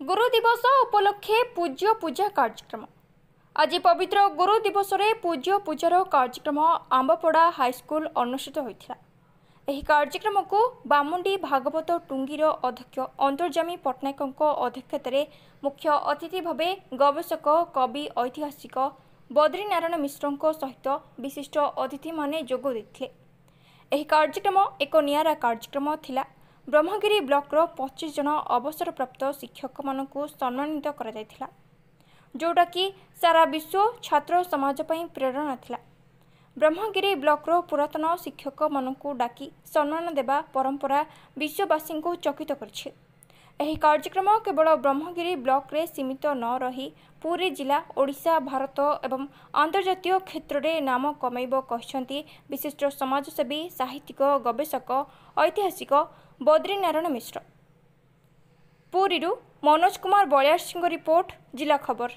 गुरु दिवस उपलक्षे पूज्य पूजा कार्यक्रम। आज पवित्र गुरु दिवस रे पूज्य पूजार कार्यक्रम आंबपड़ा हाईस्कल अनुष्ठित होता। यह कार्यक्रम को बामुंडी भागवत टुंगीर अध्यक्ष अंतर्जामी पट्टनायक अध्यक्षत मुख्य अतिथि भावे गवेषक कवि ऐतिहासिक बद्रीनारायण मिश्र सहित विशिष्ट अतिथि माने जोग देथिले। यह कार्यक्रम एक नियारा कार्यक्रम थिला। ब्रह्मगिरी ब्लॉकर 25 जन अवसरप्राप्त शिक्षक मानकु सम्मानित करा जायथिला, जोटा कि सारा विश्व छात्र समाज पई प्रेरणा थिला। ब्रह्मगिरी ब्लॉकर पुरातन शिक्षक मानकु डाकी सम्मान देवा परंपरा विश्ववासी को चकित करछि। यह कार्यक्रम केवल ब्रह्मगिरी ब्लॉक रे सीमित न रही पूरे जिला ओडिशा भारत एवं अंतर्जातीय क्षेत्र में नाम कमाइब कहते विशिष्ट समाजसेवी साहित्यिक गवेषक ऐतिहासिक बद्रीनारायण मिश्र। पुरीरू मनोज कुमार बलियार सिंह रिपोर्ट, जिला खबर।